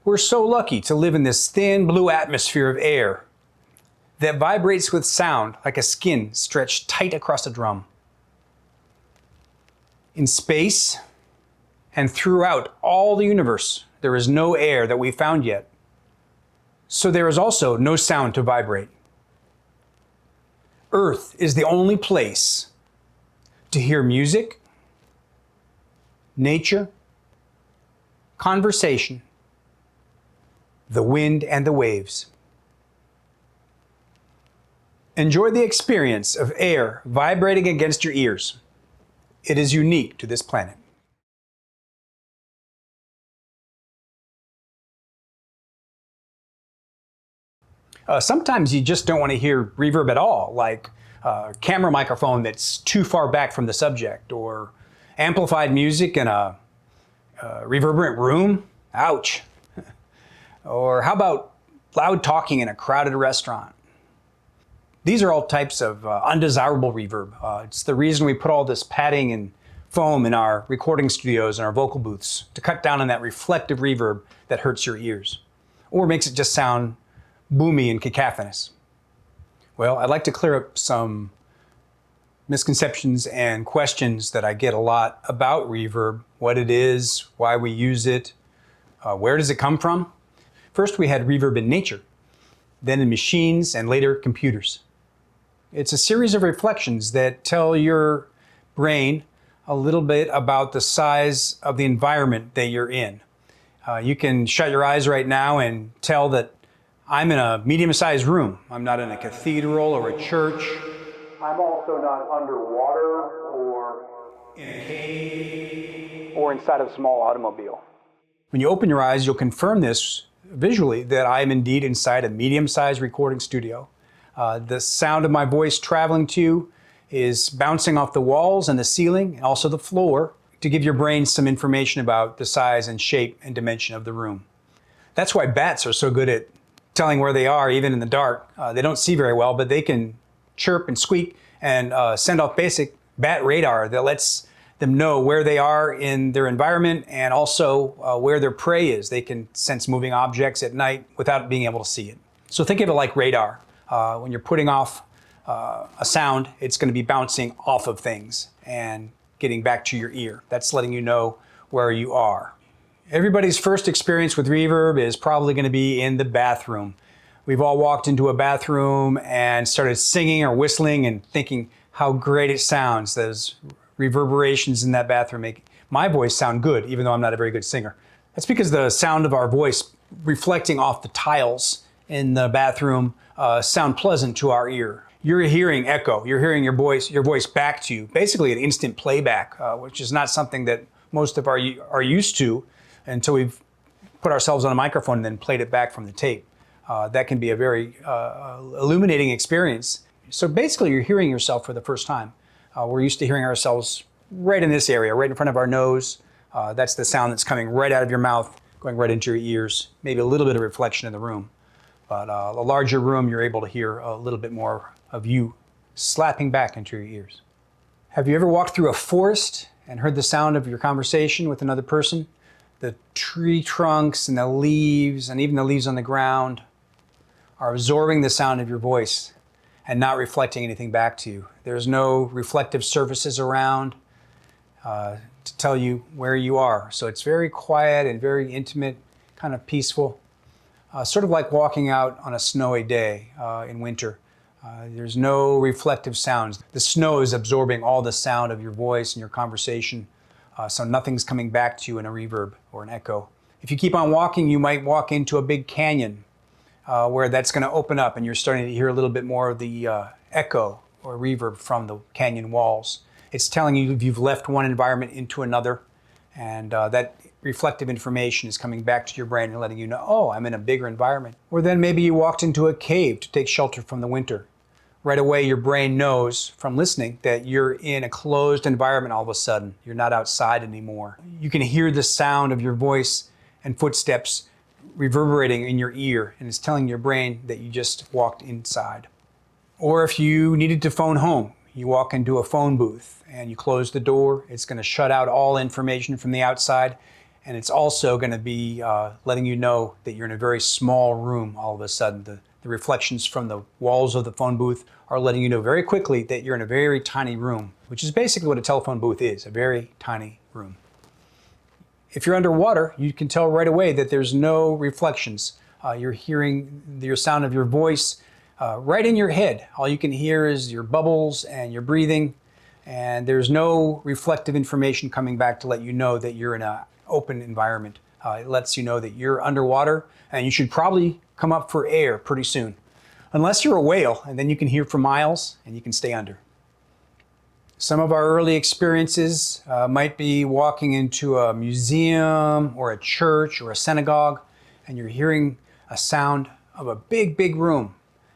We're so lucky to live in this thin blue atmosphere of air that vibrates with sound like a skin stretched tight across a drum. In space and throughout all the universe, there is no air that we've found yet. So there is also no sound to vibrate. Earth is the only place to hear music, nature, conversation, the wind and the waves. Enjoy the experience of air vibrating against your ears. It is unique to this planet. Sometimes you just don't want to hear reverb at all, like a camera microphone that's too far back from the subject, or amplified music in a reverberant room. Ouch. Or how about loud talking in a crowded restaurant? These are all types of undesirable reverb. It's the reason we put all this padding and foam in our recording studios and our vocal booths, to cut down on that reflective reverb that hurts your ears, or makes it just sound boomy and cacophonous. Well, I'd like to clear up some misconceptions and questions that I get a lot about reverb, what it is, why we use it, where does it come from? First, we had reverb in nature, then in machines, and later computers. It's a series of reflections that tell your brain a little bit about the size of the environment that you're in. You can shut your eyes right now and tell that I'm in a medium-sized room. I'm not in a cathedral or a church. I'm also not underwater or in a cave or inside of a small automobile. When you open your eyes, you'll confirm this visually, that I am indeed inside a medium-sized recording studio. The sound of my voice traveling to you is bouncing off the walls and the ceiling and also the floor to give your brain some information about the size and shape and dimension of the room. That's why bats are so good at telling where they are even in the dark. They don't see very well, but they can chirp and squeak and send off basic bat radar that lets them know where they are in their environment and also where their prey is. They can sense moving objects at night without being able to see it. So think of it like radar. When you're putting off a sound, it's going to be bouncing off of things and getting back to your ear. That's letting you know where you are. Everybody's first experience with reverb is probably going to be in the bathroom. We've all walked into a bathroom and started singing or whistling and thinking how great it sounds. Those reverberations in that bathroom make my voice sound good, even though I'm not a very good singer. That's because the sound of our voice reflecting off the tiles in the bathroom sound pleasant to our ear. You're hearing echo. You're hearing your voice back to you, basically an instant playback, which is not something that most of our are used to until we've put ourselves on a microphone and then played it back from the tape. That can be a very illuminating experience. So basically you're hearing yourself for the first time. We're used to hearing ourselves right in this area, right in front of our nose. That's the sound that's coming right out of your mouth, going right into your ears, maybe a little bit of reflection in the room. But a larger room, you're able to hear a little bit more of you slapping back into your ears. Have you ever walked through a forest and heard the sound of your conversation with another person? The tree trunks and the leaves, and even the leaves on the ground, are absorbing the sound of your voice and not reflecting anything back to you. There's no reflective surfaces around to tell you where you are. So it's very quiet and very intimate, kind of peaceful. Sort of like walking out on a snowy day in winter. There's no reflective sounds. The snow is absorbing all the sound of your voice and your conversation. So nothing's coming back to you in a reverb or an echo. If you keep on walking, you might walk into a big canyon where that's going to open up and you're starting to hear a little bit more of the echo or reverb from the canyon walls. It's telling you if you've left one environment into another, and that reflective information is coming back to your brain and letting you know, oh, I'm in a bigger environment. Or then maybe you walked into a cave to take shelter from the winter. Right away, your brain knows from listening that you're in a closed environment all of a sudden. You're not outside anymore. You can hear the sound of your voice and footsteps reverberating in your ear, and it's telling your brain that you just walked inside. Or if you needed to phone home, you walk into a phone booth and you close the door, it's going to shut out all information from the outside, And it's also going to be letting you know that you're in a very small room all of a sudden. The reflections from the walls of the phone booth are letting you know very quickly that you're in a very tiny room, which is basically what a telephone booth is, a very tiny room. If you're underwater, you can tell right away that there's no reflections. You're hearing your sound of your voice right in your head. All you can hear is your bubbles and your breathing, and there's no reflective information coming back to let you know that you're in an open environment. It lets you know that you're underwater, and you should probably come up for air pretty soon. Unless you're a whale, and then you can hear for miles, and you can stay under. Some of our early experiences might be walking into a museum or a church or a synagogue, and you're hearing a sound of a big, big room.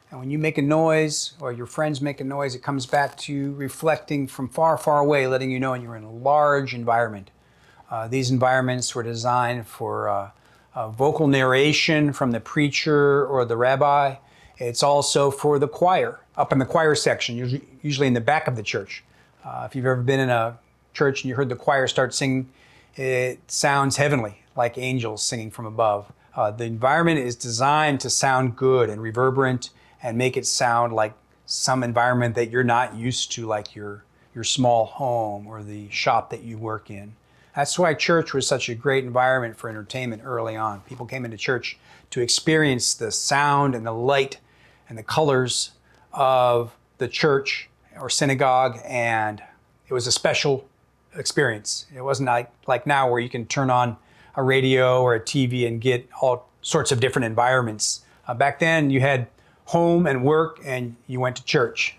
And when you make a noise or your friends make a noise, it comes back to you reflecting from far, far away, letting you know you're in a large environment. These environments were designed for vocal narration from the preacher or the rabbi. It's also for the choir, up in the choir section, usually in the back of the church. If you've ever been in a church and you heard the choir start singing, it sounds heavenly, like angels singing from above. The environment is designed to sound good and reverberant and make it sound like some environment that you're not used to, like your small home or the shop that you work in. That's why church was such a great environment for entertainment early on. People came into church to experience the sound and the light and the colors of the church or synagogue, and it was a special experience. It wasn't like now where you can turn on a radio or a TV and get all sorts of different environments. Back then you had home and work and you went to church.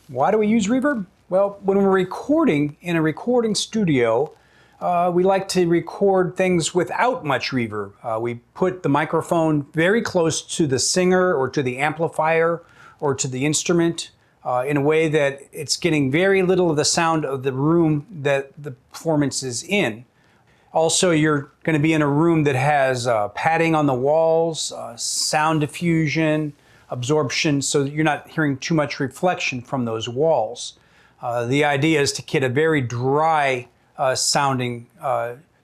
Why do we use reverb? Well, when we're recording in a recording studio, we like to record things without much reverb. We put the microphone very close to the singer or to the amplifier or to the instrument in a way that it's getting very little of the sound of the room that the performance is in. Also, you're going to be in a room that has padding on the walls, sound diffusion, absorption, so that you're not hearing too much reflection from those walls. The idea is to get a very dry sounding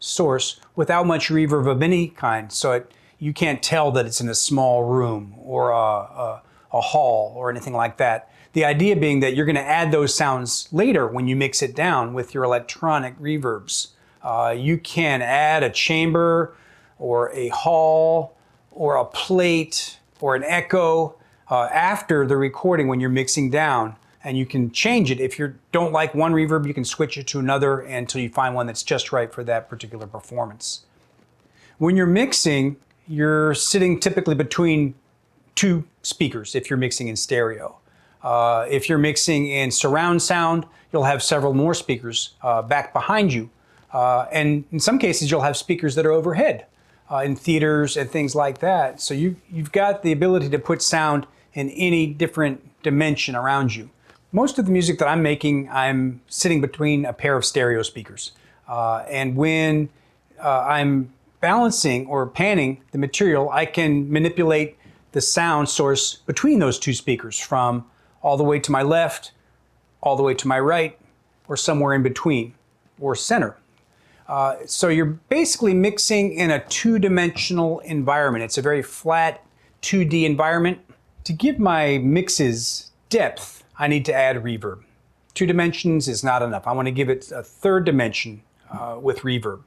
source without much reverb of any kind, so you can't tell that it's in a small room or a hall or anything like that. The idea being that you're going to add those sounds later when you mix it down with your electronic reverbs. You can add a chamber or a hall or a plate or an echo after the recording when you're mixing down, and you can change it. If you don't like one reverb, you can switch it to another until you find one that's just right for that particular performance. When you're mixing, you're sitting typically between two speakers if you're mixing in stereo. If you're mixing in surround sound, you'll have several more speakers back behind you. And in some cases, you'll have speakers that are overhead in theaters and things like that. So you've got the ability to put sound in any different dimension around you. Most of the music that I'm making, I'm sitting between a pair of stereo speakers. And when I'm balancing or panning the material, I can manipulate the sound source between those two speakers from all the way to my left, all the way to my right, or somewhere in between, or center. So you're basically mixing in a two-dimensional environment. It's a very flat 2D environment. To give my mixes depth, I need to add reverb. 2 dimensions is not enough. I want to give it a third dimension with reverb.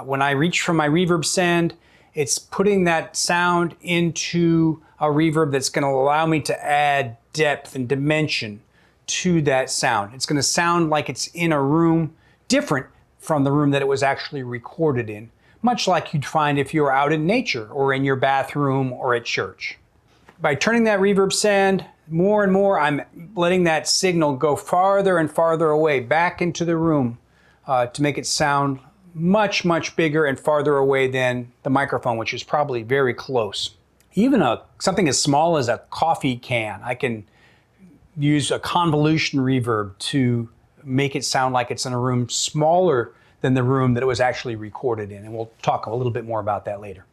When I reach for my reverb sand, it's putting that sound into a reverb that's going to allow me to add depth and dimension to that sound. It's going to sound like it's in a room different from the room that it was actually recorded in, much like you'd find if you were out in nature or in your bathroom or at church. By turning that reverb sand more and more, I'm letting that signal go farther and farther away, back into the room to make it sound much, much bigger and farther away than the microphone, which is probably very close. Even something as small as a coffee can, I can use a convolution reverb to make it sound like it's in a room smaller than the room that it was actually recorded in. And we'll talk a little bit more about that later.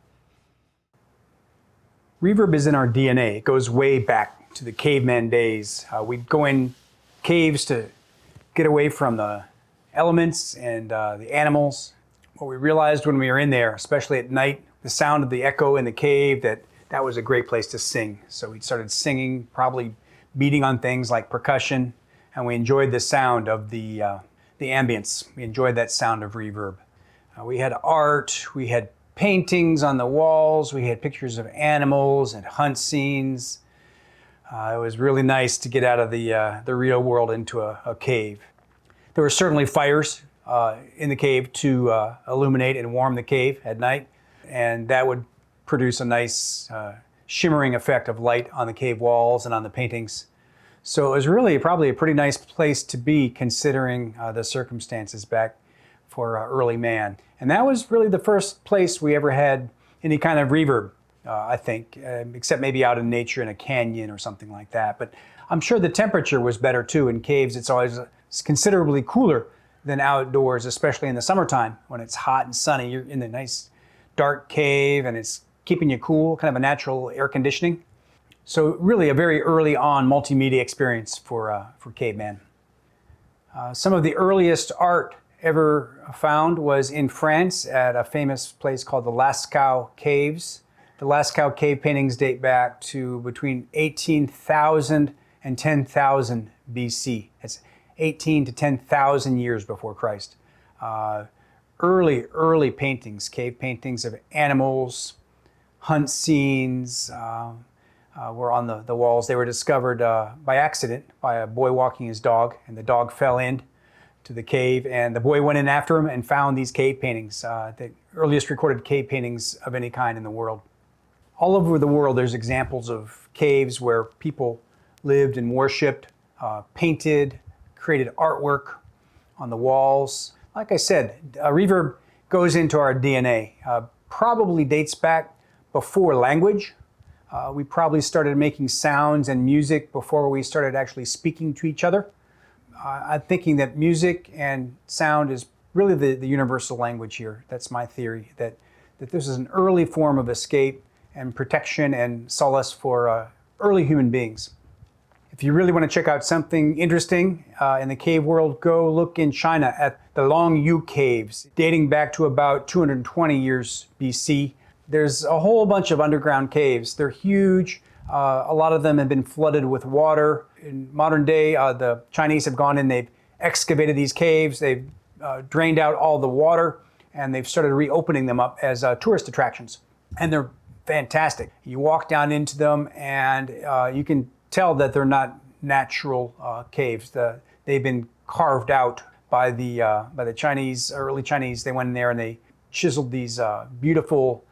Reverb is in our DNA. It goes way back to the caveman days. We'd go in caves to get away from the elements and the animals. What we realized when we were in there, especially at night, the sound of the echo in the cave, that was a great place to sing. So we started singing, probably beating on things like percussion, and we enjoyed the sound of the ambience. We enjoyed that sound of reverb. We had art, we had paintings on the walls, we had pictures of animals and hunt scenes. It was really nice to get out of the real world into a cave. There were certainly fires in the cave to illuminate and warm the cave at night, and that would produce a nice shimmering effect of light on the cave walls and on the paintings. So it was really probably a pretty nice place to be, considering the circumstances back for early man. And that was really the first place we ever had any kind of reverb, I think, except maybe out in nature in a canyon or something like that. But I'm sure the temperature was better too. In caves, it's always considerably cooler than outdoors, especially in the summertime when it's hot and sunny. You're in a nice dark cave and it's keeping you cool, kind of a natural air conditioning. So really a very early on multimedia experience for caveman. Some of the earliest art ever found was in France at a famous place called the Lascaux Caves. The Lascaux cave paintings date back to between 18,000 and 10,000 BC. It's 18 to 10,000 years before Christ. Early paintings, cave paintings of animals, hunt scenes were on the walls. They were discovered by accident by a boy walking his dog, and the dog fell in to the cave, and the boy went in after him and found these cave paintings, the earliest recorded cave paintings of any kind in the world. All over the world there's examples of caves where people lived and worshipped, painted, created artwork on the walls. Like I said, reverb goes into our DNA. Probably dates back before language. We probably started making sounds and music before we started actually speaking to each other. I'm thinking that music and sound is really the universal language here. That's my theory, that this is an early form of escape and protection and solace for early human beings. If you really want to check out something interesting in the cave world, go look in China at the Longyu Caves, dating back to about 220 years BC. There's a whole bunch of underground caves. They're huge. A lot of them have been flooded with water. In modern day, the Chinese have gone in, they've excavated these caves, they've drained out all the water, and they've started reopening them up as tourist attractions. And they're fantastic. You walk down into them and you can tell that they're not natural caves. They've been carved out by the Chinese, early Chinese. They went in there and they chiseled these beautiful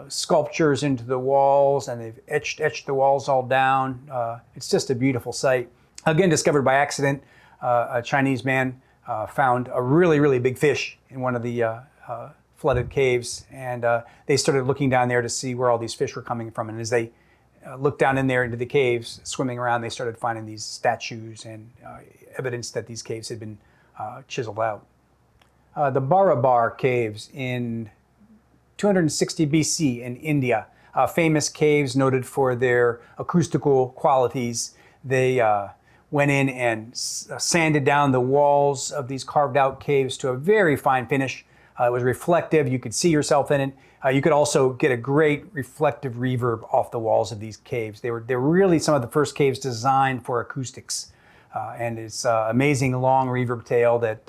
sculptures into the walls, and they've etched the walls all down. It's just a beautiful sight. Again, discovered by accident. A Chinese man found a really big fish in one of the flooded caves, and they started looking down there to see where all these fish were coming from. And as they looked down in there into the caves, swimming around, they started finding these statues and evidence that these caves had been chiseled out. The Barabar caves in 260 BC in India, famous caves noted for their acoustical qualities. They went in and sanded down the walls of these carved out caves to a very fine finish. It was reflective, you could see yourself in it. You could also get a great reflective reverb off the walls of these caves. They were really some of the first caves designed for acoustics. And it's amazing long reverb tail that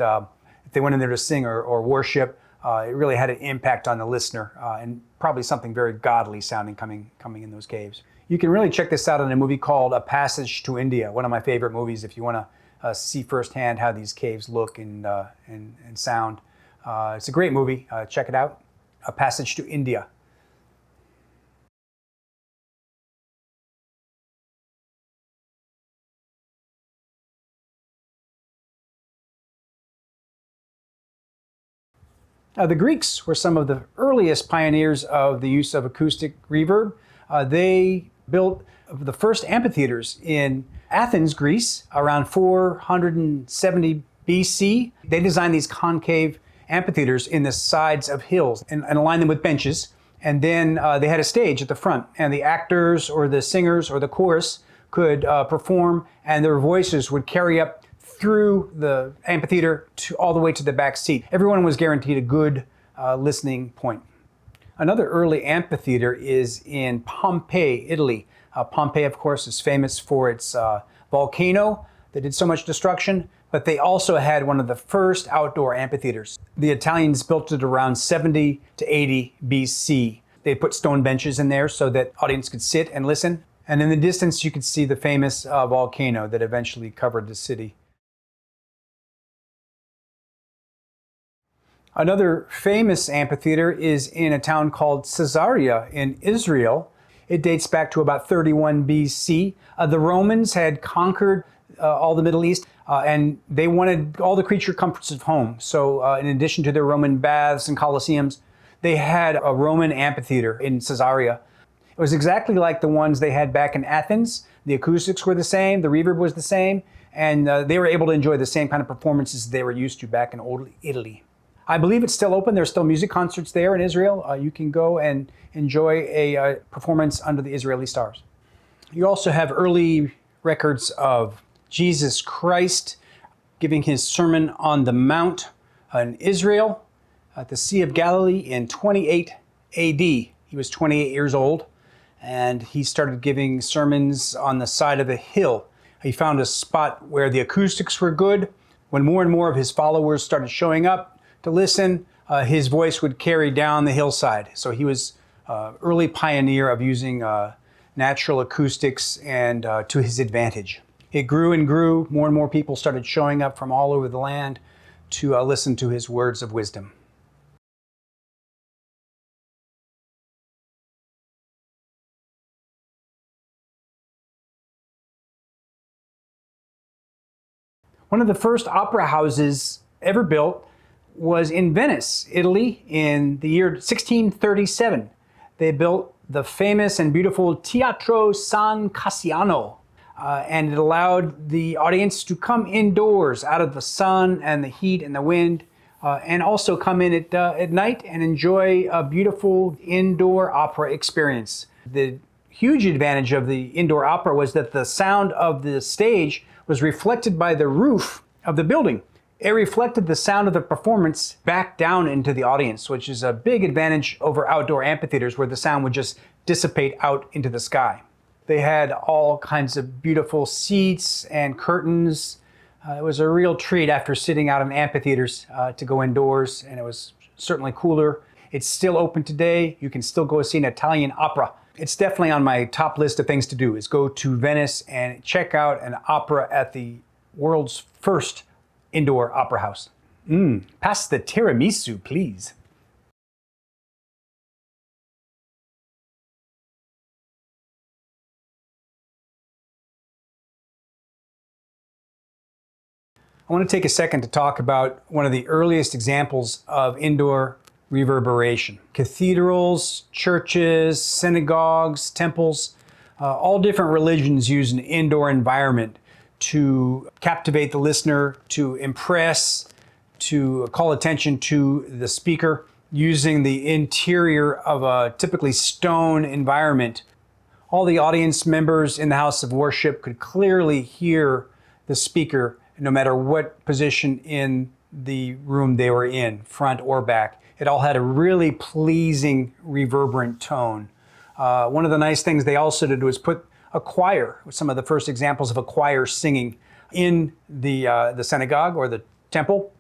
if they went in there to sing or worship, it really had an impact on the listener, and probably something very godly sounding coming in those caves. You can really check this out in a movie called A Passage to India, one of my favorite movies if you want to see firsthand how these caves look and sound. It's a great movie. Check it out. A Passage to India. The Greeks were some of the earliest pioneers of the use of acoustic reverb. They built the first amphitheaters in Athens, Greece, around 470 BC. They designed these concave amphitheaters in the sides of hills and aligned them with benches. And then they had a stage at the front, and the actors or the singers or the chorus could perform, and their voices would carry up through the amphitheater all the way to the back seat. Everyone was guaranteed a good listening point. Another early amphitheater is in Pompeii, Italy. Pompeii, of course, is famous for its volcano that did so much destruction, but they also had one of the first outdoor amphitheaters. The Italians built it around 70 to 80 BC. They put stone benches in there so that audience could sit and listen. And in the distance, you could see the famous volcano that eventually covered the city. Another famous amphitheater is in a town called Caesarea in Israel. It dates back to about 31 BC. The Romans had conquered all the Middle East, and they wanted all the creature comforts of home. So in addition to their Roman baths and colosseums, they had a Roman amphitheater in Caesarea. It was exactly like the ones they had back in Athens. The acoustics were the same, the reverb was the same, and they were able to enjoy the same kind of performances they were used to back in old Italy. I believe it's still open. There's still music concerts there in Israel. You can go and enjoy a performance under the Israeli stars. You also have early records of Jesus Christ giving his Sermon on the Mount in Israel at the Sea of Galilee in 28 AD. He was 28 years old, and he started giving sermons on the side of a hill. He found a spot where the acoustics were good. When more and more of his followers started showing up to listen, his voice would carry down the hillside. So he was an early pioneer of using natural acoustics and to his advantage. It grew and grew. More and more people started showing up from all over the land to listen to his words of wisdom. One of the first opera houses ever built was in Venice, Italy, in the year 1637. They built the famous and beautiful Teatro San Cassiano, and it allowed the audience to come indoors out of the sun and the heat and the wind, and also come in at night and enjoy a beautiful indoor opera experience. The huge advantage of the indoor opera was that the sound of the stage was reflected by the roof of the building. It reflected the sound of the performance back down into the audience, which is a big advantage over outdoor amphitheaters where the sound would just dissipate out into the sky. They had all kinds of beautiful seats and curtains. It was a real treat after sitting out in amphitheaters to go indoors, and it was certainly cooler. It's still open today. You can still go see an Italian opera. It's definitely on my top list of things to do, is go to Venice and check out an opera at the world's first indoor opera house. Pass the tiramisu, please. I want to take a second to talk about one of the earliest examples of indoor reverberation. Cathedrals, churches, synagogues, temples, all different religions use an indoor environment to captivate the listener, to impress, to call attention to the speaker, using the interior of a typically stone environment. All the audience members in the house of worship could clearly hear the speaker no matter what position in the room they were in, front or back. It all had a really pleasing, reverberant tone. One of the nice things they also did was put a choir, some of the first examples of a choir singing in the synagogue or the temple.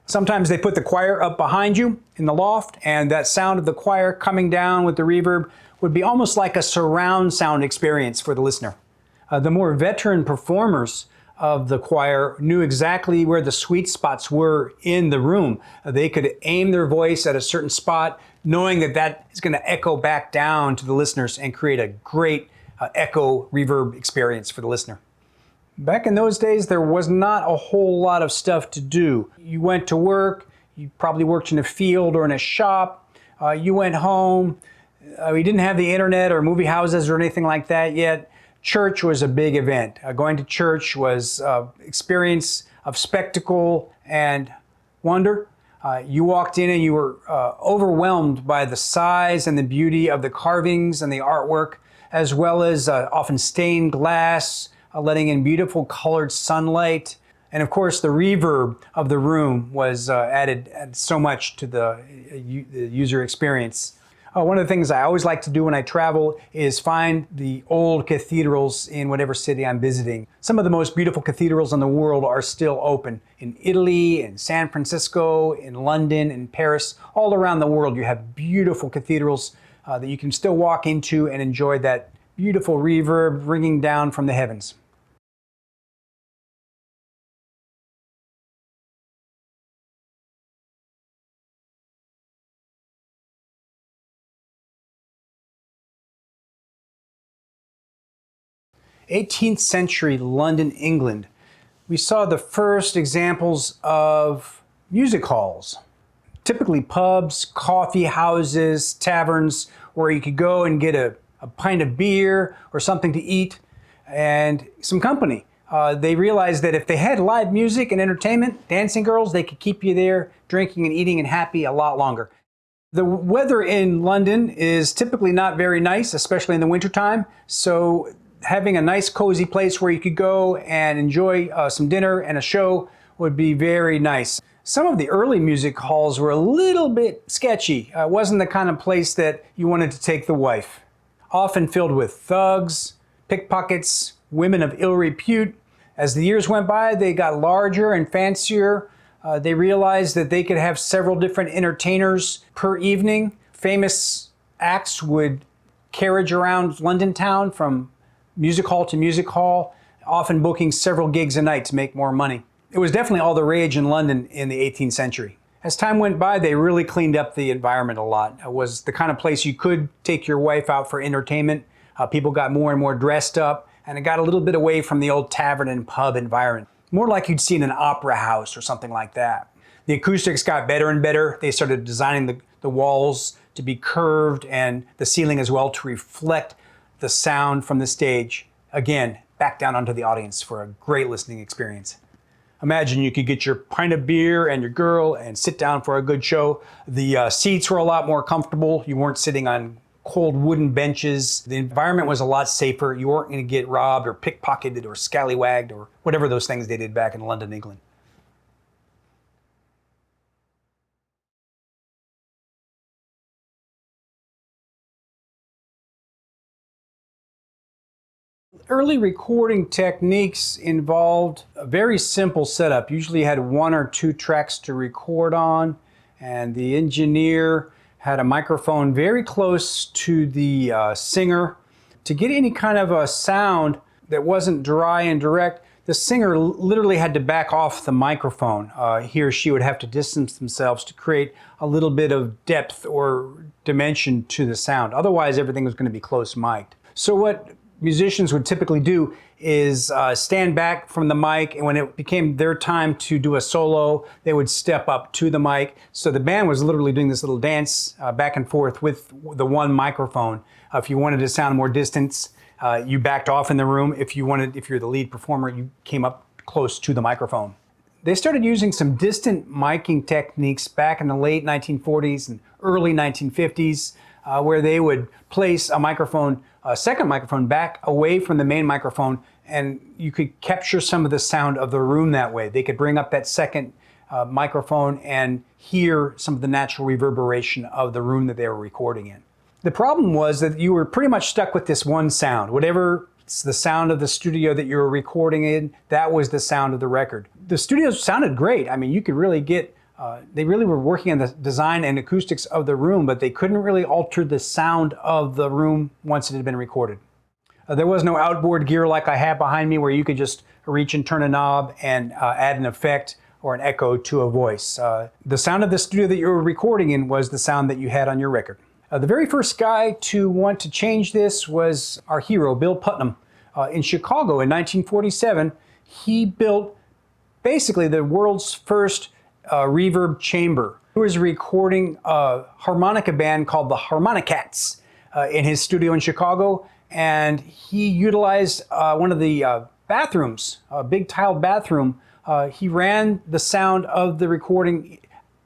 Sometimes they put the choir up behind you in the loft, and that sound of the choir coming down with the reverb would be almost like a surround sound experience for the listener. The more veteran performers of the choir knew exactly where the sweet spots were in the room. They could aim their voice at a certain spot, knowing that that is going to echo back down to the listeners and create a great echo reverb experience for the listener. Back in those days, there was not a whole lot of stuff to do. You went to work, you probably worked in a field or in a shop, you went home, we didn't have the internet or movie houses or anything like that yet. Church was a big event. Going to church was an experience of spectacle and wonder. You walked in and you were overwhelmed by the size and the beauty of the carvings and the artwork, as well as often stained glass, letting in beautiful colored sunlight. And of course, the reverb of the room was added so much to the user experience. One of the things I always like to do when I travel is find the old cathedrals in whatever city I'm visiting. Some of the most beautiful cathedrals in the world are still open. In Italy, in San Francisco, in London, in Paris, all around the world you have beautiful cathedrals that you can still walk into and enjoy that beautiful reverb ringing down from the heavens. '18th century London, England, we saw the first examples of music halls. Typically pubs, coffee houses, taverns, where you could go and get a pint of beer or something to eat and some company. They realized that if they had live music and entertainment, dancing girls, they could keep you there drinking and eating and happy a lot longer. The weather in London is typically not very nice, especially in the wintertime, so having a nice cozy place where you could go and enjoy some dinner and a show would be very nice. Some of the early music halls were a little bit sketchy. It wasn't the kind of place that you wanted to take the wife. Often filled with thugs, pickpockets, women of ill repute. As the years went by, they got larger and fancier. They realized that they could have several different entertainers per evening. Famous acts would carriage around London town from music hall to music hall, often booking several gigs a night to make more money. It was definitely all the rage in London in the 18th century. As time went by, they really cleaned up the environment a lot. It was the kind of place you could take your wife out for entertainment. People got more and more dressed up, and it got a little bit away from the old tavern and pub environment. More like you'd see in an opera house or something like that. The acoustics got better and better. They started designing the walls to be curved and the ceiling as well to reflect the sound from the stage, again, back down onto the audience for a great listening experience. Imagine you could get your pint of beer and your girl and sit down for a good show. The seats were a lot more comfortable. You weren't sitting on cold wooden benches. The environment was a lot safer. You weren't going to get robbed or pickpocketed or scallywagged or whatever those things they did back in London, England. Early recording techniques involved a very simple setup. Usually you had one or two tracks to record on, and the engineer had a microphone very close to the singer. To get any kind of a sound that wasn't dry and direct, the singer literally had to back off the microphone. He or she would have to distance themselves to create a little bit of depth or dimension to the sound. Otherwise, everything was going to be close mic'd. So what musicians would typically do is stand back from the mic, and when it became their time to do a solo, they would step up to the mic. So the band was literally doing this little dance back and forth with the one microphone. If you wanted to sound more distance, you backed off in the room. If you're the lead performer, you came up close to the microphone. They started using some distant miking techniques back in the late 1940s and early 1950s, where they would place a second microphone back away from the main microphone, and you could capture some of the sound of the room that way. They could bring up that second microphone and hear some of the natural reverberation of the room that they were recording in. The problem was that you were pretty much stuck with this one sound. Whatever the sound of the studio that you were recording in, that was the sound of the record. The studios sounded great. I mean, you could really get they really were working on the design and acoustics of the room, but they couldn't really alter the sound of the room once it had been recorded. There was no outboard gear like I have behind me where you could just reach and turn a knob and add an effect or an echo to a voice. The sound of the studio that you were recording in was the sound that you had on your record. The very first guy to want to change this was our hero, Bill Putnam. In Chicago in 1947, he built basically the world's first reverb chamber. He was recording a harmonica band called the Harmonicats in his studio in Chicago, and he utilized one of the bathrooms, a big tiled bathroom. He ran the sound of the recording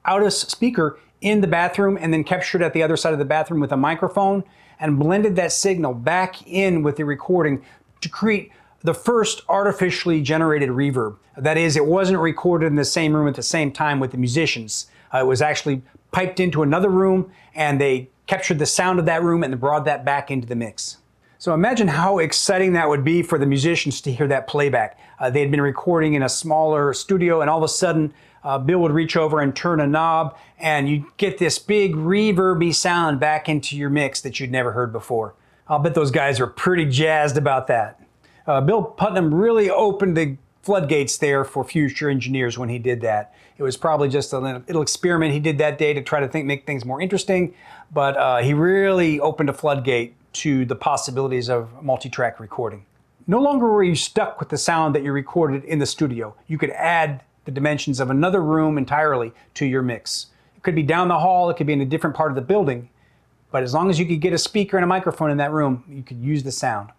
out a speaker in the bathroom and then captured at the other side of the bathroom with a microphone and blended that signal back in with the recording to create the first artificially generated reverb. That is, it wasn't recorded in the same room at the same time with the musicians. It was actually piped into another room, and they captured the sound of that room and brought that back into the mix. So imagine how exciting that would be for the musicians to hear that playback. They had been recording in a smaller studio, and all of a sudden, Bill would reach over and turn a knob, and you'd get this big reverby sound back into your mix that you'd never heard before. I'll bet those guys were pretty jazzed about that. Bill Putnam really opened the floodgates there for future engineers when he did that. It was probably just a little experiment he did that day to try to make things more interesting, but he really opened a floodgate to the possibilities of multi-track recording. No longer were you stuck with the sound that you recorded in the studio. You could add the dimensions of another room entirely to your mix. It could be down the hall, it could be in a different part of the building, but as long as you could get a speaker and a microphone in that room, you could use the sound.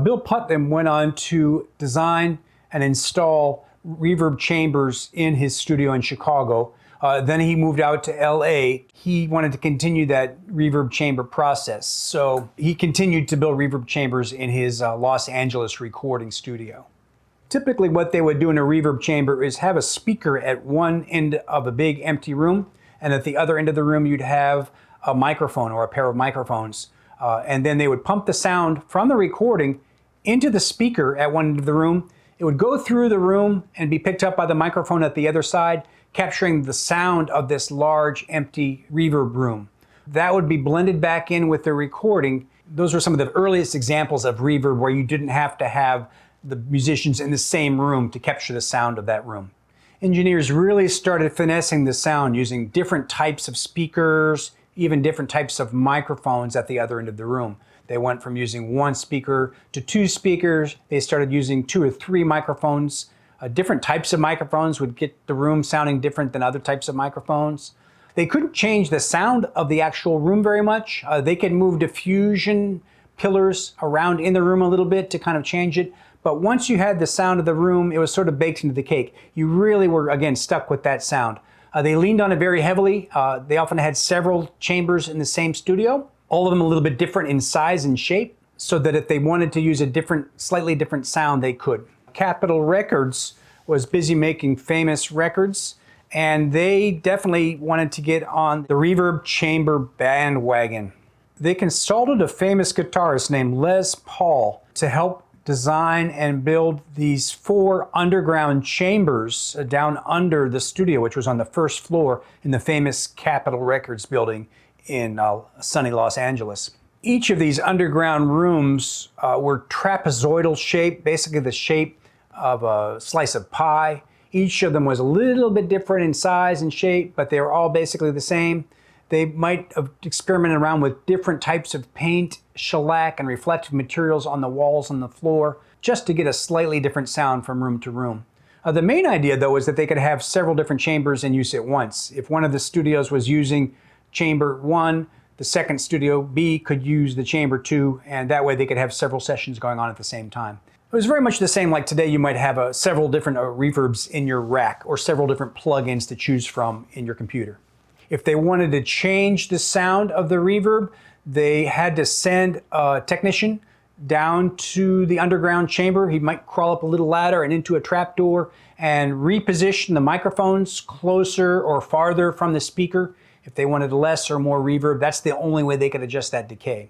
Bill Putnam went on to design and install reverb chambers in his studio in Chicago. Then he moved out to LA. He wanted to continue that reverb chamber process. So he continued to build reverb chambers in his Los Angeles recording studio. Typically what they would do in a reverb chamber is have a speaker at one end of a big empty room, and at the other end of the room you'd have a microphone or a pair of microphones. And then they would pump the sound from the recording into the speaker at one end of the room. It would go through the room and be picked up by the microphone at the other side, capturing the sound of this large empty reverb room. That would be blended back in with the recording. Those were some of the earliest examples of reverb where you didn't have to have the musicians in the same room to capture the sound of that room. Engineers really started finessing the sound using different types of speakers, even different types of microphones at the other end of the room. They went from using one speaker to two speakers. They started using 2 or 3 microphones. Different types of microphones would get the room sounding different than other types of microphones. They couldn't change the sound of the actual room very much. They could move diffusion pillars around in the room a little bit to kind of change it. But once you had the sound of the room, it was sort of baked into the cake. You really were, again, stuck with that sound. They leaned on it very heavily. They often had several chambers in the same studio, all of them a little bit different in size and shape, so that if they wanted to use a slightly different sound, they could. Capitol Records was busy making famous records, and they definitely wanted to get on the reverb chamber bandwagon. They consulted a famous guitarist named Les Paul to help design and build these 4 underground chambers down under the studio, which was on the first floor in the famous Capitol Records building in sunny Los Angeles. Each of these underground rooms were trapezoidal shaped, basically the shape of a slice of pie. Each of them was a little bit different in size and shape, but they were all basically the same. They might have experimented around with different types of paint, shellac, and reflective materials on the walls and the floor, just to get a slightly different sound from room to room. The main idea, though, is that they could have several different chambers in use at once. If one of the studios was using chamber 1, the second studio, B, could use the chamber 2, and that way they could have several sessions going on at the same time. It was very much the same like today. You might have several different reverbs in your rack or several different plugins to choose from in your computer. If they wanted to change the sound of the reverb, they had to send a technician down to the underground chamber. He might crawl up a little ladder and into a trapdoor and reposition the microphones closer or farther from the speaker. If they wanted less or more reverb, that's the only way they could adjust that decay.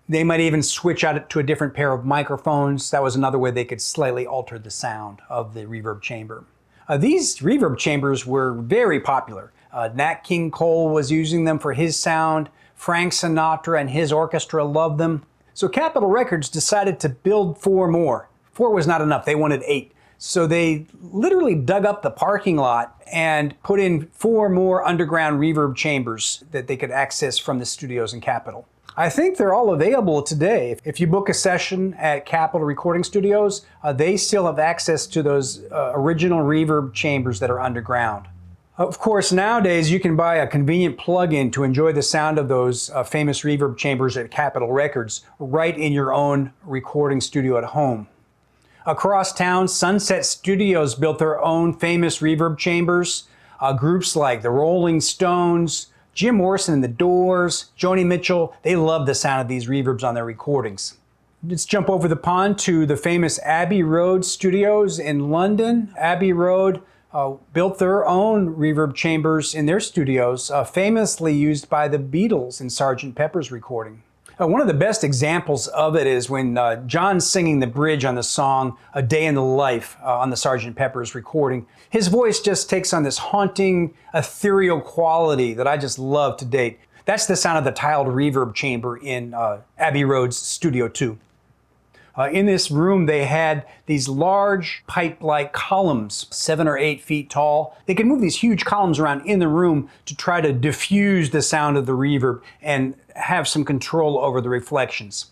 They might even switch out to a different pair of microphones. That was another way they could slightly alter the sound of the reverb chamber. These reverb chambers were very popular. Nat King Cole was using them for his sound. Frank Sinatra and his orchestra loved them. So Capitol Records decided to build 4 more. 4 was not enough, they wanted 8. So they literally dug up the parking lot and put in 4 more underground reverb chambers that they could access from the studios in Capitol. I think they're all available today. If you book a session at Capitol Recording Studios, they still have access to those original reverb chambers that are underground. Of course, nowadays you can buy a convenient plug-in to enjoy the sound of those famous reverb chambers at Capitol Records right in your own recording studio at home. Across town, Sunset Studios built their own famous reverb chambers. Groups like the Rolling Stones, Jim Morrison and the Doors, Joni Mitchell, they love the sound of these reverbs on their recordings. Let's jump over the pond to the famous Abbey Road Studios in London. Abbey Road built their own reverb chambers in their studios, famously used by the Beatles in Sgt. Pepper's recording. One of the best examples of it is when John's singing the bridge on the song A Day in the Life on the Sgt. Pepper's recording. His voice just takes on this haunting, ethereal quality that I just love to date. That's the sound of the tiled reverb chamber in Abbey Road's Studio 2. In this room, they had these large pipe-like columns, 7 or 8 feet tall. They could move these huge columns around in the room to try to diffuse the sound of the reverb and have some control over the reflections.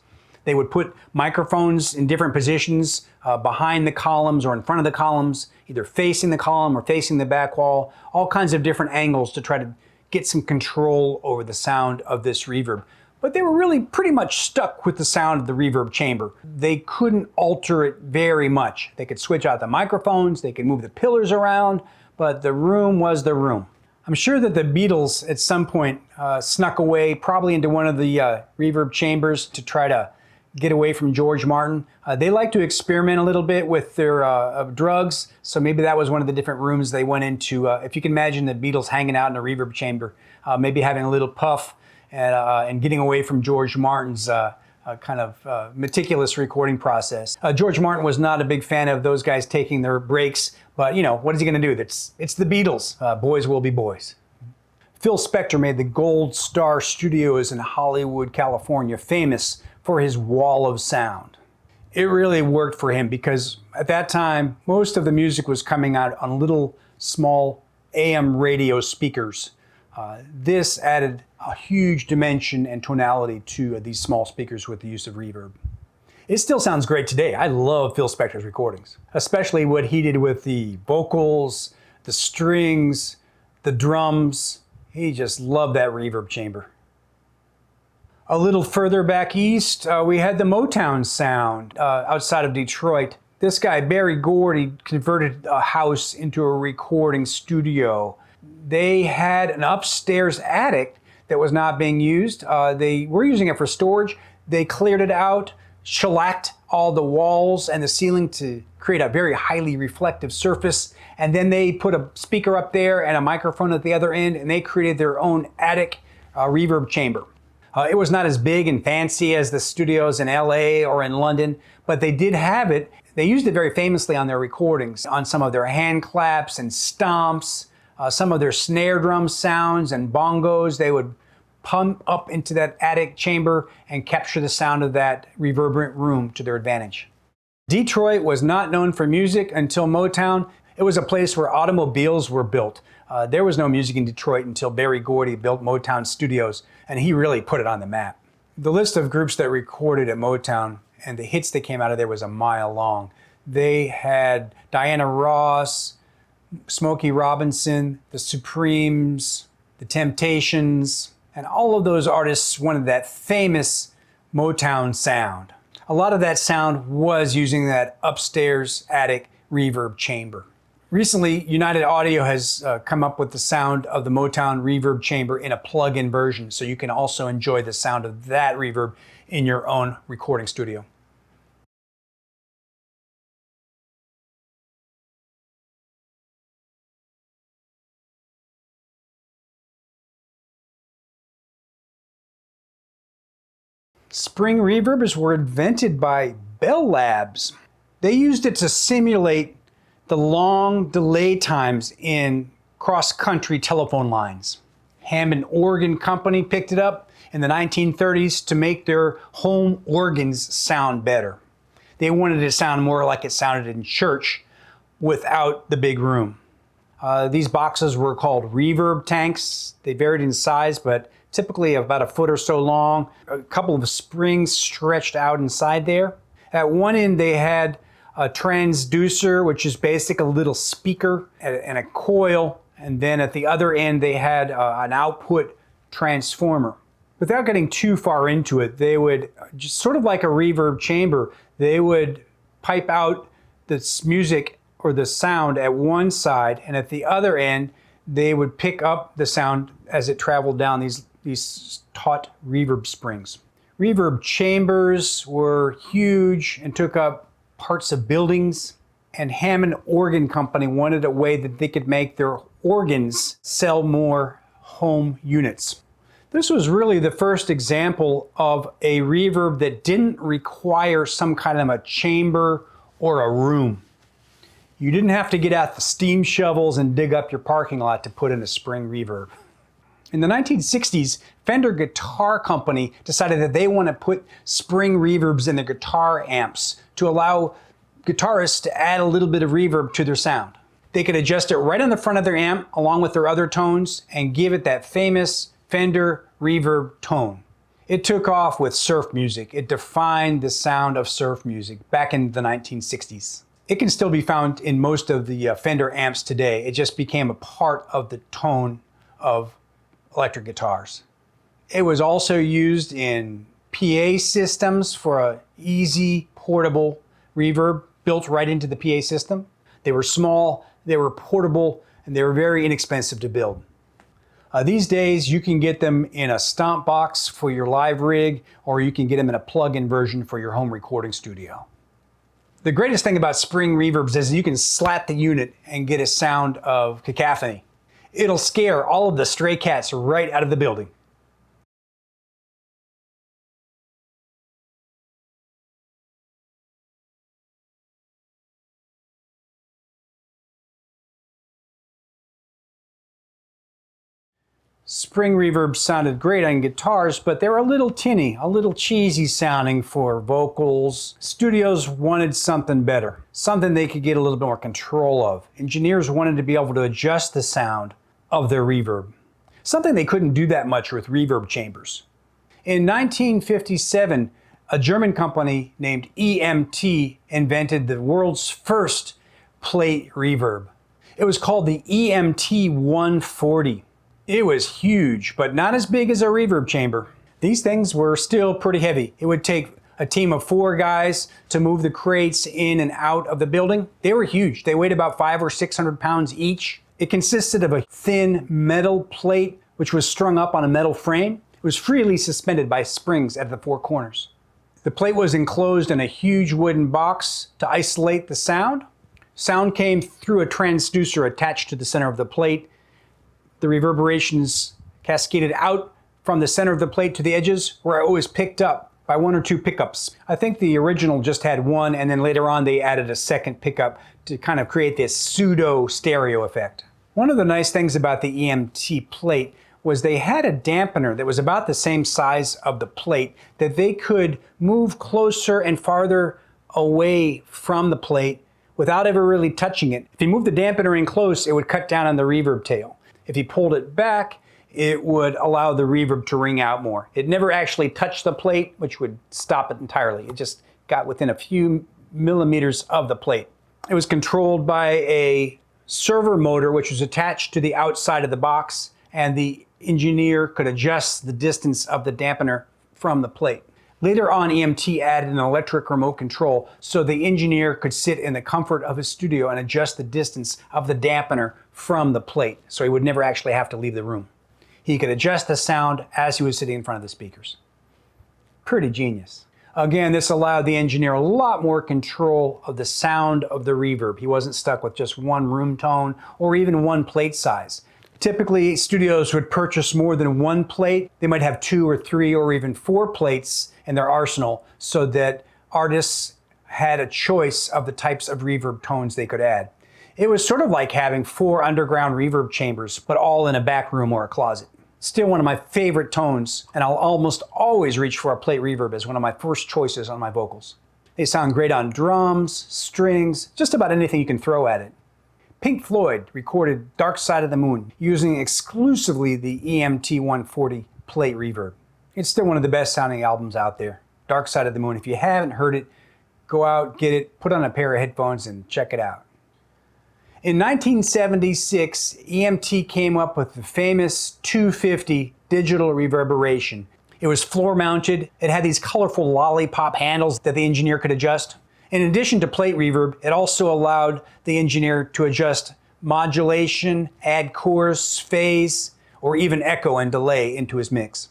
They would put microphones in different positions behind the columns or in front of the columns, either facing the column or facing the back wall, all kinds of different angles to try to get some control over the sound of this reverb. But they were really pretty much stuck with the sound of the reverb chamber. They couldn't alter it very much. They could switch out the microphones, they could move the pillars around, but the room was the room. I'm sure that the Beatles at some point snuck away, probably into one of the reverb chambers to try to get away from George Martin. They like to experiment a little bit with their drugs, so maybe that was one of the different rooms they went into. If you can imagine the Beatles hanging out in a reverb chamber, maybe having a little puff, and getting away from George Martin's kind of meticulous recording process. George Martin was not a big fan of those guys taking their breaks, but you know, what is he going to do? It's the Beatles. Boys will be boys. Phil Spector made the Gold Star Studios in Hollywood, California, famous for his wall of sound. It really worked for him because at that time, most of the music was coming out on little small AM radio speakers. This added a huge dimension and tonality to these small speakers with the use of reverb. It still sounds great today. I love Phil Spector's recordings, especially what he did with the vocals, the strings, the drums. He just loved that reverb chamber. A little further back east, we had the Motown sound outside of Detroit. This guy, Berry Gordy, converted a house into a recording studio. They had an upstairs attic that was not being used. They were using it for storage. They cleared it out, shellacked all the walls and the ceiling to create a very highly reflective surface. And then they put a speaker up there and a microphone at the other end, and they created their own attic reverb chamber. It was not as big and fancy as the studios in LA or in London, but they did have it. They used it very famously on their recordings, on some of their hand claps and stomps, some of their snare drum sounds and bongos. They would pump up into that attic chamber and capture the sound of that reverberant room to their advantage. Detroit was not known for music until Motown. It was a place where automobiles were built. There was no music in Detroit until Berry Gordy built Motown Studios, and he really put it on the map. The list of groups that recorded at Motown and the hits that came out of there was a mile long. They had Diana Ross, Smokey Robinson, the Supremes, the Temptations, and all of those artists wanted that famous Motown sound. A lot of that sound was using that upstairs attic reverb chamber. Recently, United Audio has come up with the sound of the Motown reverb chamber in a plug-in version, so you can also enjoy the sound of that reverb in your own recording studio. Spring reverbers were invented by Bell Labs. They used it to simulate the long delay times in cross-country telephone lines. Hammond Organ Company picked it up in the 1930s to make their home organs sound better. They wanted it to sound more like it sounded in church without the big room. These boxes were called reverb tanks. They varied in size, but typically about a foot or so long. A couple of springs stretched out inside there. At one end they had a transducer, which is basically a little speaker and a coil, and then at the other end they had an output transformer. Without getting too far into it, they would, just sort of like a reverb chamber, they would pipe out this music or the sound at one side, and at the other end they would pick up the sound as it traveled down these taut reverb springs. Reverb chambers were huge and took up parts of buildings, and Hammond Organ Company wanted a way that they could make their organs sell more home units. This was really the first example of a reverb that didn't require some kind of a chamber or a room. You didn't have to get out the steam shovels and dig up your parking lot to put in a spring reverb. In the 1960s, Fender Guitar Company decided that they want to put spring reverbs in their guitar amps to allow guitarists to add a little bit of reverb to their sound. They could adjust it right on the front of their amp along with their other tones and give it that famous Fender reverb tone. It took off with surf music. It defined the sound of surf music back in the 1960s. It can still be found in most of the Fender amps today. It just became a part of the tone of electric guitars. It was also used in PA systems for an easy portable reverb built right into the PA system. They were small, they were portable, and they were very inexpensive to build. These days you can get them in a Stomp box for your live rig, or you can get them in a plug-in version for your home recording studio. The greatest thing about spring reverbs is you can slap the unit and get a sound of cacophony. It'll scare all of the stray cats right out of the building. Spring reverbs sounded great on guitars, but they were a little tinny, a little cheesy sounding for vocals. Studios wanted something better, something they could get a little bit more control of. Engineers wanted to be able to adjust the sound of their reverb, something they couldn't do that much with reverb chambers. In 1957, a German company named EMT invented the world's first plate reverb. It was called the EMT 140. It was huge, but not as big as a reverb chamber. These things were still pretty heavy. It would take a team of 4 guys to move the crates in and out of the building. They were huge. They weighed about 500 or 600 pounds each. It consisted of a thin metal plate which was strung up on a metal frame. It was freely suspended by springs at the 4 corners. The plate was enclosed in a huge wooden box to isolate the sound. Sound came through a transducer attached to the center of the plate. The reverberations cascaded out from the center of the plate to the edges, where it was picked up by 1 or 2 pickups. I think the original just had 1, and then later on they added a second pickup to kind of create this pseudo stereo effect. One of the nice things about the EMT plate was they had a dampener that was about the same size of the plate that they could move closer and farther away from the plate without ever really touching it. If you moved the dampener in close, it would cut down on the reverb tail. If you pulled it back, it would allow the reverb to ring out more. It never actually touched the plate, which would stop it entirely. It just got within a few millimeters of the plate. It was controlled by a servo motor, which was attached to the outside of the box, and the engineer could adjust the distance of the dampener from the plate. Later on, EMT added an electric remote control so the engineer could sit in the comfort of his studio and adjust the distance of the dampener from the plate, so he would never actually have to leave the room. He could adjust the sound as he was sitting in front of the speakers. Pretty genius. Again, this allowed the engineer a lot more control of the sound of the reverb. He wasn't stuck with just one room tone or even one plate size. Typically, studios would purchase more than 1 plate. They might have 2 or 3 or even 4 plates in their arsenal so that artists had a choice of the types of reverb tones they could add. It was sort of like having 4 underground reverb chambers, but all in a back room or a closet. Still one of my favorite tones, and I'll almost always reach for a plate reverb as one of my first choices on my vocals. They sound great on drums, strings, just about anything you can throw at it. Pink Floyd recorded Dark Side of the Moon using exclusively the EMT 140 plate reverb. It's still one of the best sounding albums out there. Dark Side of the Moon. If you haven't heard it, go out, get it, put on a pair of headphones and check it out. In 1976, EMT came up with the famous 250 digital reverberation. It was floor mounted. It had these colorful lollipop handles that the engineer could adjust. In addition to plate reverb, it also allowed the engineer to adjust modulation, add chorus, phase, or even echo and delay into his mix.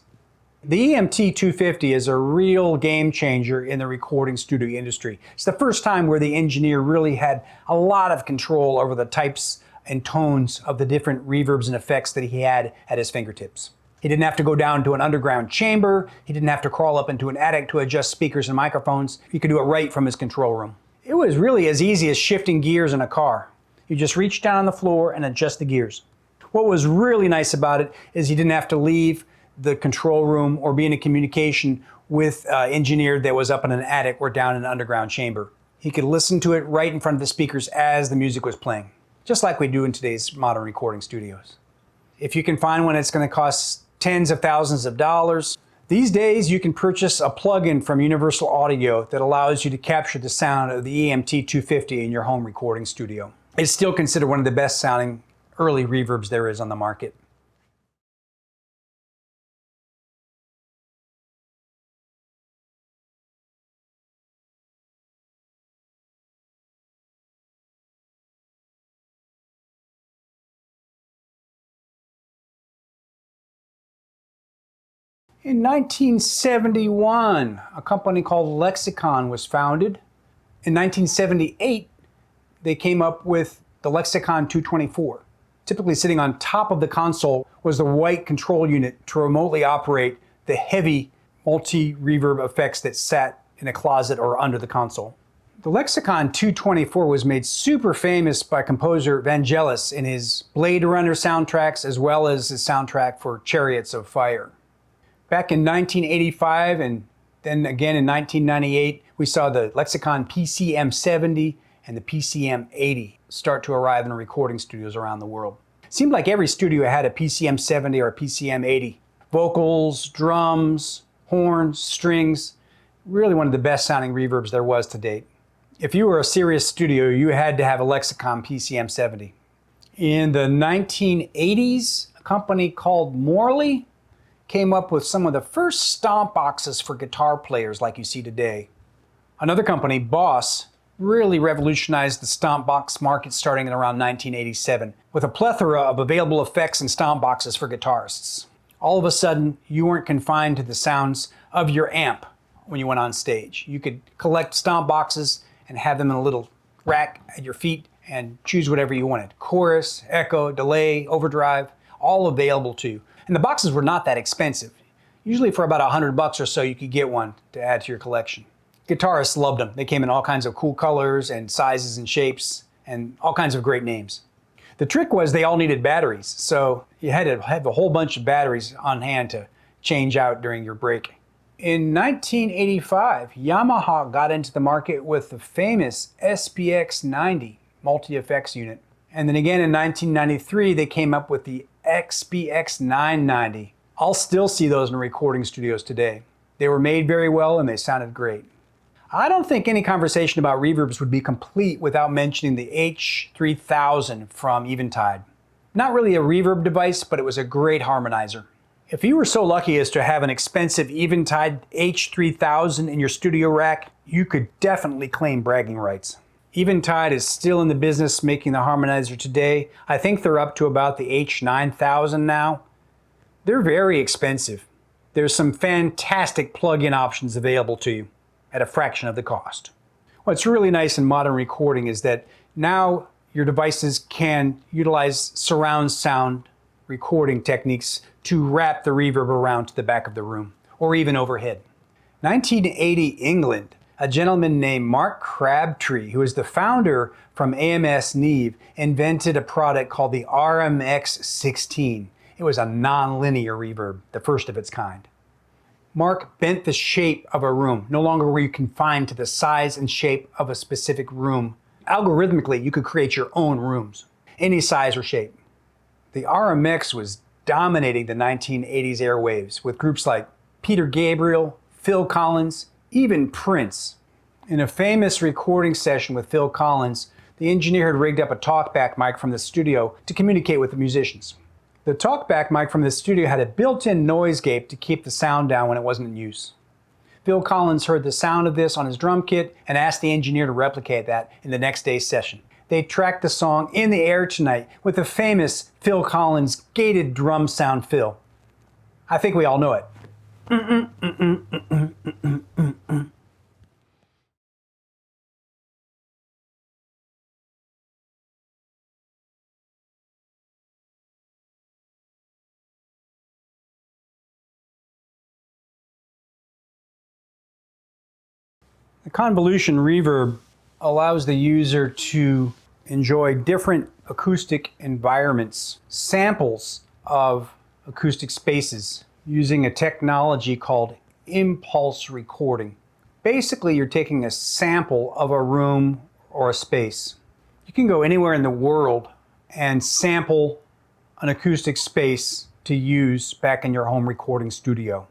The EMT-250 is a real game changer in the recording studio industry. It's the first time where the engineer really had a lot of control over the types and tones of the different reverbs and effects that he had at his fingertips. He didn't have to go down to an underground chamber. He didn't have to crawl up into an attic to adjust speakers and microphones. He could do it right from his control room. It was really as easy as shifting gears in a car. You just reach down on the floor and adjust the gears. What was really nice about it is he didn't have to leave the control room or be in a communication with an engineer that was up in an attic or down in an underground chamber. He could listen to it right in front of the speakers as the music was playing, just like we do in today's modern recording studios. If you can find one, it's going to cost tens of thousands of dollars. These days, you can purchase a plug-in from Universal Audio that allows you to capture the sound of the EMT-250 in your home recording studio. It's still considered one of the best sounding early reverbs there is on the market. In 1971, a company called Lexicon was founded. In 1978, they came up with the Lexicon 224. Typically sitting on top of the console was the white control unit to remotely operate the heavy multi-reverb effects that sat in a closet or under the console. The Lexicon 224 was made super famous by composer Vangelis in his Blade Runner soundtracks as well as his soundtrack for Chariots of Fire. Back in 1985 and then again in 1998, we saw the Lexicon PCM 70 and the PCM 80 start to arrive in recording studios around the world. It seemed like every studio had a PCM 70 or a PCM 80. Vocals, drums, horns, strings, really one of the best sounding reverbs there was to date. If you were a serious studio, you had to have a Lexicon PCM 70. In the 1980s, a company called Morley came up with some of the first Stomp boxes for guitar players like you see today. Another company, Boss, really revolutionized the Stomp box market starting in around 1987 with a plethora of available effects and Stomp boxes for guitarists. All of a sudden, you weren't confined to the sounds of your amp when you went on stage. You could collect Stomp boxes and have them in a little rack at your feet and choose whatever you wanted. Chorus, echo, delay, overdrive, all available to you. And the boxes were not that expensive. Usually for about $100 or so, you could get one to add to your collection. Guitarists loved them. They came in all kinds of cool colors and sizes and shapes and all kinds of great names. The trick was they all needed batteries, so you had to have a whole bunch of batteries on hand to change out during your break. In 1985, Yamaha got into the market with the famous SPX 90 multi-effects unit. And then again in 1993, they came up with the XPX 990. I'll still see those in recording studios today. They were made very well and they sounded great. I don't think any conversation about reverbs would be complete without mentioning the H-3000 from Eventide. Not really a reverb device, but it was a great harmonizer. If you were so lucky as to have an expensive Eventide H-3000 in your studio rack, you could definitely claim bragging rights. Eventide is still in the business making the harmonizer today. I think they're up to about the H-9000 now. They're very expensive. There's some fantastic plug-in options available to you at a fraction of the cost. What's really nice in modern recording is that now your devices can utilize surround sound recording techniques to wrap the reverb around to the back of the room or even overhead. 1980 England, a gentleman named Mark Crabtree, who is the founder from AMS Neve, invented a product called the RMX-16. It was a non-linear reverb, the first of its kind. Mark bent the shape of a room. No longer were you confined to the size and shape of a specific room. Algorithmically, you could create your own rooms, any size or shape. The RMX was dominating the 1980s airwaves with groups like Peter Gabriel, Phil Collins, even Prince. In a famous recording session with Phil Collins, the engineer had rigged up a talkback mic from the studio to communicate with the musicians. The talkback mic from the studio had a built-in noise gate to keep the sound down when it wasn't in use. Phil Collins heard the sound of this on his drum kit and asked the engineer to replicate that in the next day's session. they tracked the song In the Air Tonight with the famous Phil Collins gated drum sound fill. I think we all know it. The convolution reverb allows the user to enjoy different acoustic environments, samples of acoustic spaces, using a technology called impulse recording. Basically, you're taking a sample of a room or a space. You can go anywhere in the world and sample an acoustic space to use back in your home recording studio.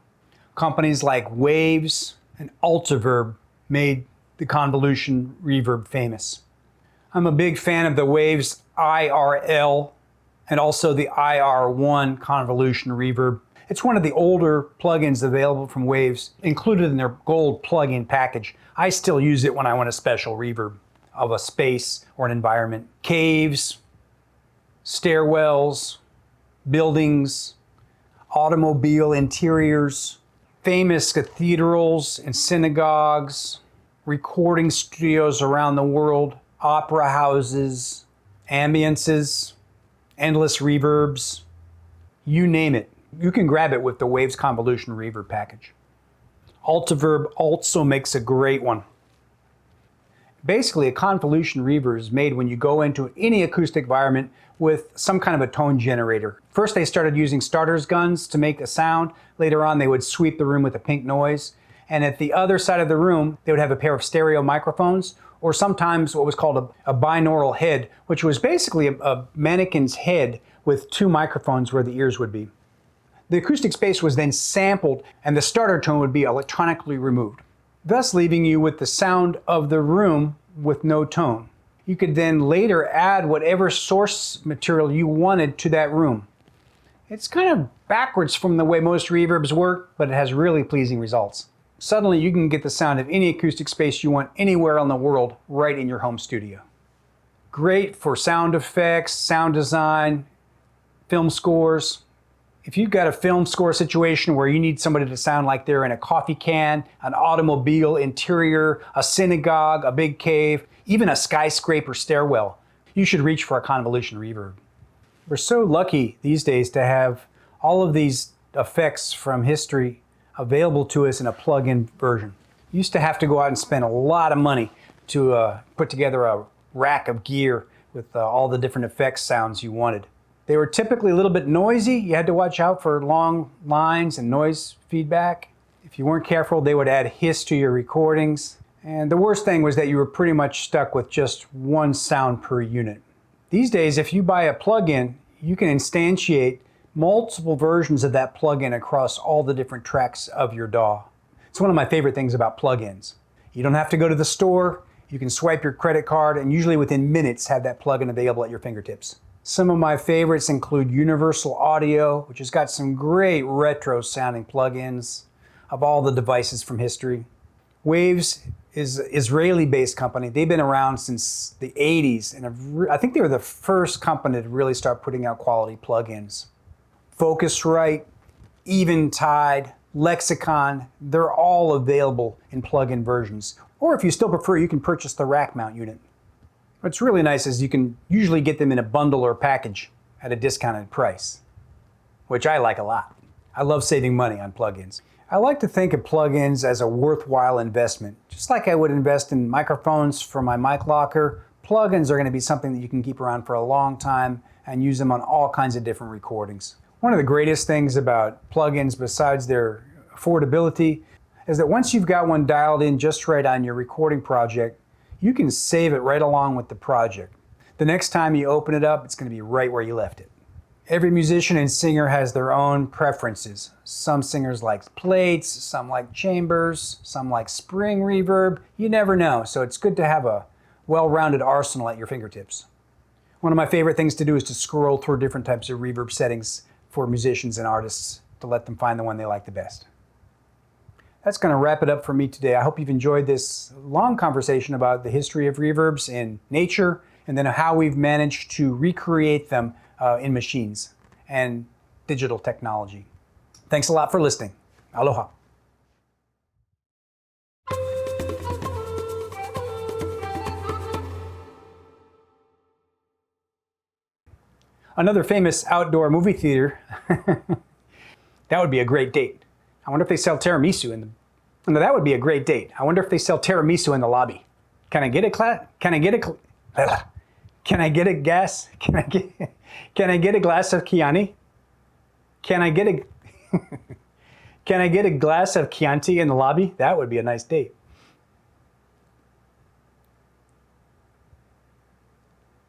Companies like Waves and Reverb made the convolution reverb famous. I'm a big fan of the Waves IRL and also the IR1 convolution reverb. It's one of the older plugins available from Waves, included in their gold plugin package. I still use it when I want a special reverb of a space or an environment. Caves, stairwells, buildings, automobile interiors, famous cathedrals and synagogues, recording studios around the world, opera houses, ambiances, endless reverbs, you name it. You can grab it with the Waves Convolution Reverb package. Reverb also makes a great one. Basically, a convolution reverb is made when you go into any acoustic environment with some kind of a tone generator. First, they started using starter's guns to make a sound. Later on, they would sweep the room with a pink noise. And at the other side of the room, they would have a pair of stereo microphones, or sometimes what was called a binaural head, which was basically a mannequin's head with two microphones where the ears would be. The acoustic space was then sampled, and the starter tone would be electronically removed, thus leaving you with the sound of the room with no tone. You could then later add whatever source material you wanted to that room. It's kind of backwards from the way most reverbs work, but it has really pleasing results. Suddenly you can get the sound of any acoustic space you want anywhere in the world right in your home studio. Great for sound effects, sound design, film scores. If you've got a film score situation where you need somebody to sound like they're in a coffee can, an automobile interior, a synagogue, a big cave, even a skyscraper stairwell, you should reach for a convolution reverb. We're so lucky these days to have all of these effects from history available to us in a plug-in version. You used to have to go out and spend a lot of money to put together a rack of gear with all the different effects sounds you wanted. They were typically a little bit noisy. You had to watch out for long lines and noise feedback. If you weren't careful, they would add hiss to your recordings. And the worst thing was that you were pretty much stuck with just one sound per unit. These days, if you buy a plugin, you can instantiate multiple versions of that plugin across all the different tracks of your DAW. It's one of my favorite things about plugins. You don't have to go to the store. You can swipe your credit card and usually within minutes have that plugin available at your fingertips. Some of my favorites include Universal Audio, which has got some great retro sounding plugins of all the devices from history. Waves is an Israeli-based company. They've been around since the 80s, and I think they were the first company to really start putting out quality plugins. Focusrite, Eventide, Lexicon, they're all available in plug-in versions. Or if you still prefer, you can purchase the rack mount unit. What's really nice is you can usually get them in a bundle or package at a discounted price, which I like a lot. I love saving money on plugins. I like to think of plugins as a worthwhile investment. Just like I would invest in microphones for my mic locker, plugins are going to be something that you can keep around for a long time and use them on all kinds of different recordings. One of the greatest things about plugins, besides their affordability, is that once you've got one dialed in just right on your recording project, you can save it right along with the project. The next time you open it up, it's going to be right where you left it. Every musician and singer has their own preferences. Some singers like plates, some like chambers, some like spring reverb. You never know, so it's good to have a well-rounded arsenal at your fingertips. One of my favorite things to do is to scroll through different types of reverb settings for musicians and artists to let them find the one they like the best. That's going to wrap it up for me today. I hope you've enjoyed this long conversation about the history of reverbs in nature and then how we've managed to recreate them in machines and digital technology. Thanks a lot for listening. Aloha. Another famous outdoor movie theater. That would be a great date. I wonder if they sell tiramisu in the... No, that would be a great date. I wonder if they sell tiramisu in the lobby. Can I get a Can I get a... Can I get a gas? Can I get a glass of Chianti? Can I get a... Can I get a glass of Chianti in the lobby? That would be a nice date.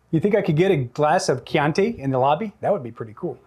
You think I could get a glass of Chianti in the lobby? That would be pretty cool.